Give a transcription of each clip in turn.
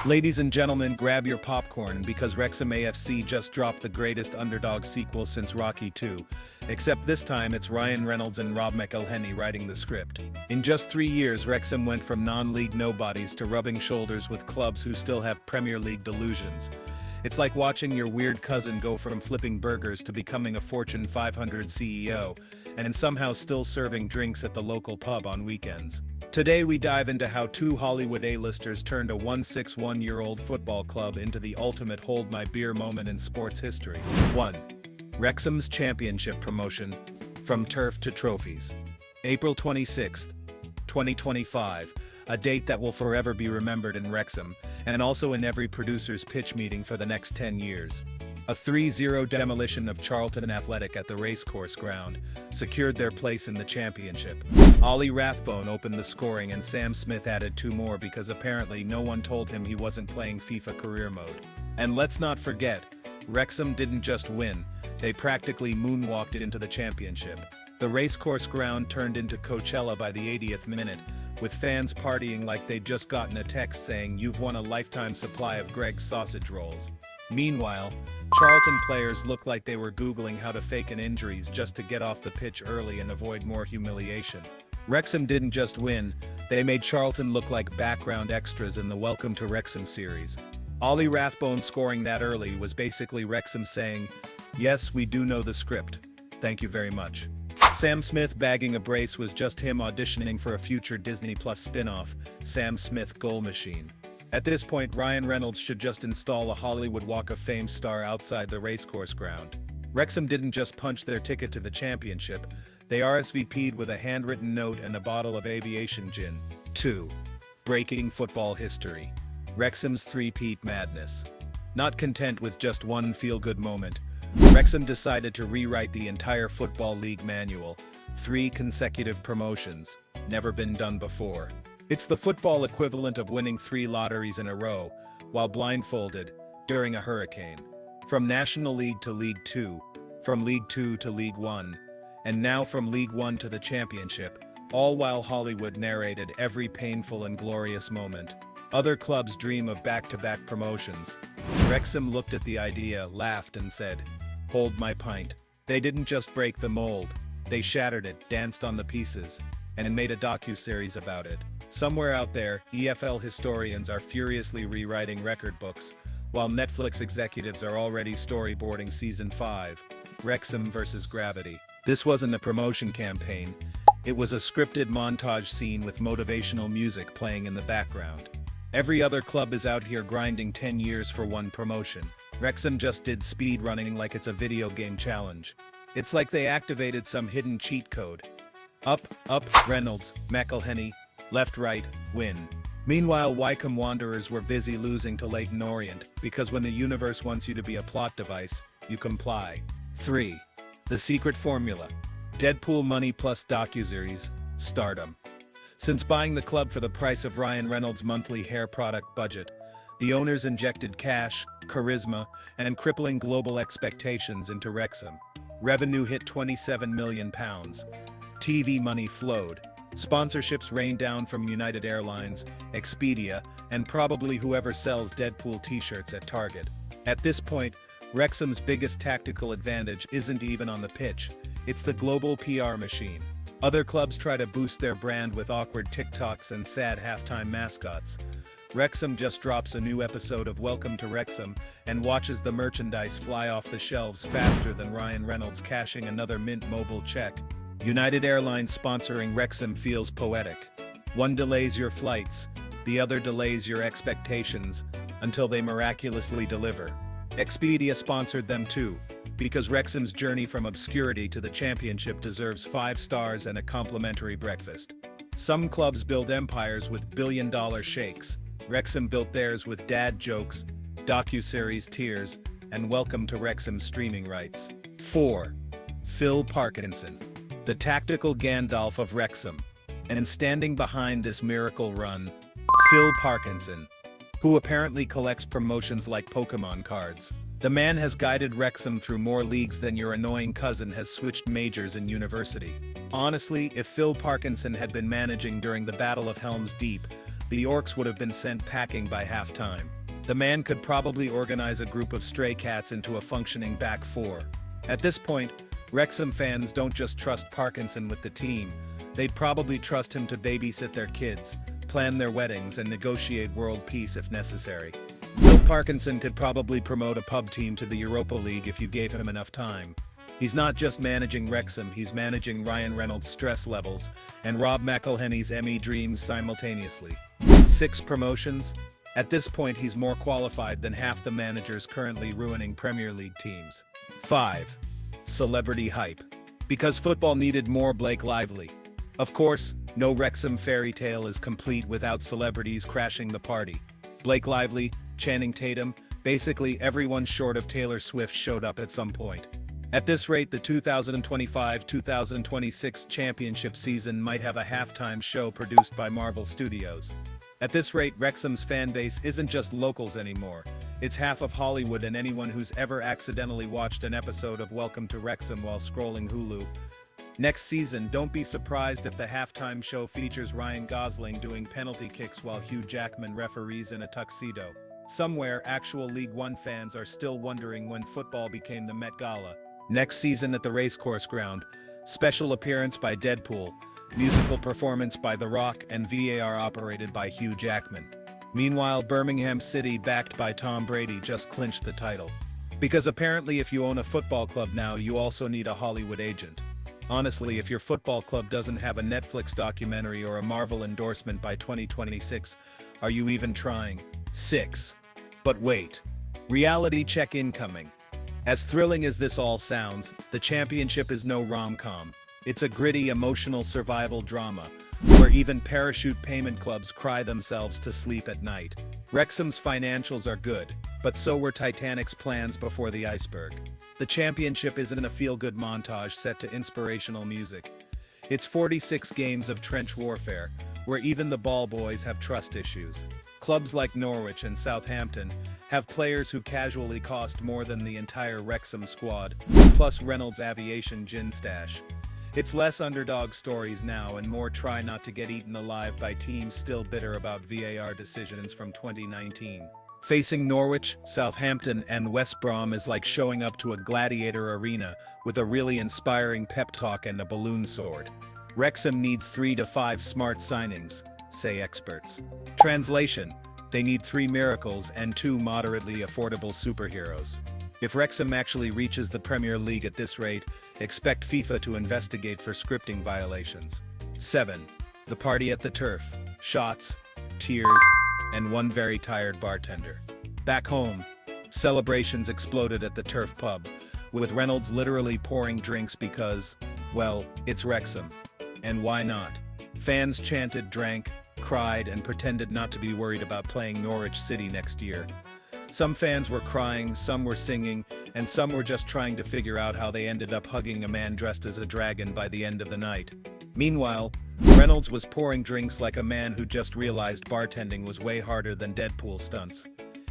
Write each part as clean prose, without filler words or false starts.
Ladies and gentlemen, grab your popcorn because Wrexham AFC just dropped the greatest underdog sequel since Rocky II. Except this time it's Reynolds and Rob McElhenney writing the script. In just 3 years, Wrexham went from non-league nobodies to rubbing shoulders with clubs who still have Premier League delusions. It's like watching your weird cousin go from flipping burgers to becoming a Fortune 500 CEO, and somehow still serving drinks at the local pub on weekends. Today we dive into how two Hollywood A-listers turned a 161-year-old football club into the ultimate hold my beer moment in sports history. 1. Wrexham's championship promotion, from turf to trophies. April 26, 2025, a date that will forever be remembered in Wrexham, and also in every producer's pitch meeting for the next 10 years. A 3-0 demolition of Charlton Athletic at the racecourse ground secured their place in the championship. Ollie Rathbone opened the scoring and Sam Smith added 2 more because apparently no one told him he wasn't playing FIFA career mode. And let's not forget, Wrexham didn't just win, they practically moonwalked it into the championship. The racecourse ground turned into Coachella by the 80th minute, with fans partying like they'd just gotten a text saying you've won a lifetime supply of Greg's sausage rolls. Meanwhile, Charlton players looked like they were Googling how to fake an injuries just to get off the pitch early and avoid more humiliation. Wrexham didn't just win, they made Charlton look like background extras in the Welcome to Wrexham series. Ollie Rathbone scoring that early was basically Wrexham saying, "Yes, we do know the script. Thank you very much." Sam Smith bagging a brace was just him auditioning for a future Disney Plus spin-off, Sam Smith Goal Machine. At this point, Ryan Reynolds should just install a Hollywood Walk of Fame star outside the racecourse ground. Wrexham didn't just punch their ticket to the championship, they RSVP'd with a handwritten note and a bottle of aviation gin. 2. Breaking football history. Wrexham's three-peat madness. Not content with just one feel-good moment, Wrexham decided to rewrite the entire Football League manual. 3 consecutive promotions. Never been done before. It's the football equivalent of winning 3 lotteries in a row, while blindfolded, during a hurricane. From National League to League 2, from League 2 to League 1, and now from League 1 to the Championship, all while Hollywood narrated every painful and glorious moment. Other clubs dream of back-to-back promotions. Wrexham looked at the idea, laughed and said, "Hold my pint." They didn't just break the mold, they shattered it, danced on the pieces, and made a docu-series about it. Somewhere out there, EFL historians are furiously rewriting record books, while Netflix executives are already storyboarding Season 5, Wrexham vs. Gravity. This wasn't a promotion campaign, it was a scripted montage scene with motivational music playing in the background. Every other club is out here grinding 10 years for one promotion. Wrexham just did speed running like it's a video game challenge. It's like they activated some hidden cheat code. Up, Reynolds, McElhenney, left, right, win. Meanwhile, Wycombe Wanderers were busy losing to Leyton Orient, because when the universe wants you to be a plot device, you comply. 3. The secret formula. Deadpool money plus docuseries, stardom. Since buying the club for the price of Ryan Reynolds' monthly hair product budget, the owners injected cash, charisma, and crippling global expectations into Wrexham. Revenue hit £27 million. TV money flowed. Sponsorships rained down from United Airlines, Expedia, and probably whoever sells Deadpool t-shirts at Target. At this point, Wrexham's biggest tactical advantage isn't even on the pitch, it's the global PR machine. Other clubs try to boost their brand with awkward TikToks and sad halftime mascots. Wrexham just drops a new episode of Welcome to Wrexham and watches the merchandise fly off the shelves faster than Ryan Reynolds cashing another Mint Mobile check. United Airlines sponsoring Wrexham feels poetic. One delays your flights, the other delays your expectations, until they miraculously deliver. Expedia sponsored them too, because Wrexham's journey from obscurity to the championship deserves 5 stars and a complimentary breakfast. Some clubs build empires with billion-dollar shakes. Wrexham built theirs with dad jokes, docuseries tears, and Welcome to Wrexham streaming rights. 4. Phil Parkinson. The tactical Gandalf of Wrexham. And standing behind this miracle run, Phil Parkinson, who apparently collects promotions like Pokemon cards. The man has guided Wrexham through more leagues than your annoying cousin has switched majors in university. Honestly, if Phil Parkinson had been managing during the Battle of Helm's Deep, the Orcs would have been sent packing by halftime. The man could probably organize a group of stray cats into a functioning back four. At this point, Wrexham fans don't just trust Parkinson with the team, they'd probably trust him to babysit their kids, plan their weddings, and negotiate world peace if necessary. Phil Parkinson could probably promote a pub team to the Europa League if you gave him enough time. He's not just managing Wrexham, he's managing Ryan Reynolds' stress levels and Rob McElhenney's ME dreams simultaneously. 6 promotions? At this point, he's more qualified than half the managers currently ruining Premier League teams. 5. Celebrity hype. Because football needed more Blake Lively. Of course, no Wrexham fairy tale is complete without celebrities crashing the party. Blake Lively, Channing Tatum, basically everyone short of Taylor Swift showed up at some point. At this rate, the 2025-2026 championship season might have a halftime show produced by Marvel Studios. At this rate, Wrexham's fan base isn't just locals anymore. It's half of Hollywood and anyone who's ever accidentally watched an episode of Welcome to Wrexham while scrolling Hulu. Next season, don't be surprised if the halftime show features Ryan Gosling doing penalty kicks while Hugh Jackman referees in a tuxedo. Somewhere, actual League One fans are still wondering when football became the Met Gala. Next season at the Racecourse Ground, special appearance by Deadpool, musical performance by The Rock, and VAR operated by Hugh Jackman. Meanwhile, Birmingham City, backed by Tom Brady, just clinched the title. Because apparently if you own a football club now, you also need a Hollywood agent. Honestly, if your football club doesn't have a Netflix documentary or a Marvel endorsement by 2026, are you even trying? 6. But wait. Reality check incoming. As thrilling as this all sounds, the championship is no rom-com. It's a gritty, emotional survival drama, where even parachute payment clubs cry themselves to sleep at night. Wrexham's financials are good, but so were Titanic's plans before the iceberg. The championship isn't a feel-good montage set to inspirational music. It's 46 games of trench warfare, where even the ball boys have trust issues. Clubs like Norwich and Southampton have players who casually cost more than the entire Wrexham squad, plus Reynolds' aviation gin stash. It's less underdog stories now and more try not to get eaten alive by teams still bitter about VAR decisions from 2019. Facing Norwich, Southampton, and West Brom is like showing up to a gladiator arena with a really inspiring pep talk and a balloon sword. Wrexham needs 3 to 5 smart signings, say experts. Translation: they need 3 miracles and 2 moderately affordable superheroes. If Wrexham actually reaches the Premier League at this rate, expect FIFA to investigate for scripting violations. 7. The party at the turf. Shots, tears, and one very tired bartender. Back home, celebrations exploded at the turf pub, with Reynolds literally pouring drinks because, well, it's Wrexham. And why not? Fans chanted, drank, cried, and pretended not to be worried about playing Norwich City next year. Some fans were crying, some were singing, and some were just trying to figure out how they ended up hugging a man dressed as a dragon by the end of the night. Meanwhile, Reynolds was pouring drinks like a man who just realized bartending was way harder than Deadpool stunts.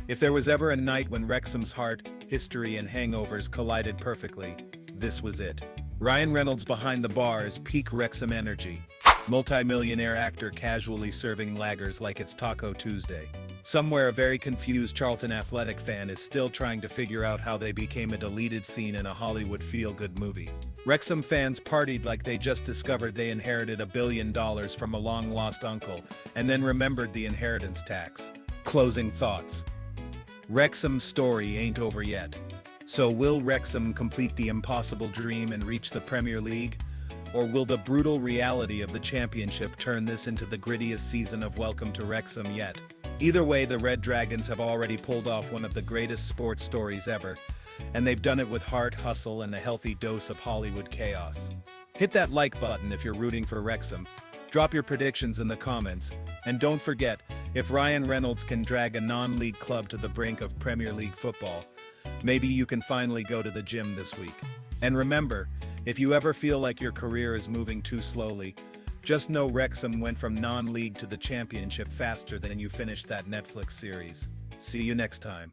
If there was ever a night when Wrexham's heart, history, and hangovers collided perfectly, this was it. Ryan Reynolds behind the bar is peak Wrexham energy. Multi-millionaire actor casually serving lagers like it's Taco Tuesday. Somewhere a very confused Charlton Athletic fan is still trying to figure out how they became a deleted scene in a Hollywood feel-good movie. Wrexham fans partied like they just discovered they inherited $1 billion from a long-lost uncle, and then remembered the inheritance tax. Closing thoughts. Wrexham's story ain't over yet. So will Wrexham complete the impossible dream and reach the Premier League? Or will the brutal reality of the championship turn this into the grittiest season of Welcome to Wrexham yet? Either way, the Red Dragons have already pulled off one of the greatest sports stories ever, and they've done it with heart, hustle, and a healthy dose of Hollywood chaos. Hit that like button if you're rooting for Wrexham, drop your predictions in the comments, and don't forget, if Ryan Reynolds can drag a non-league club to the brink of Premier League football, maybe you can finally go to the gym this week. And remember, if you ever feel like your career is moving too slowly, just know Wrexham went from non-league to the championship faster than you finished that Netflix series. See you next time.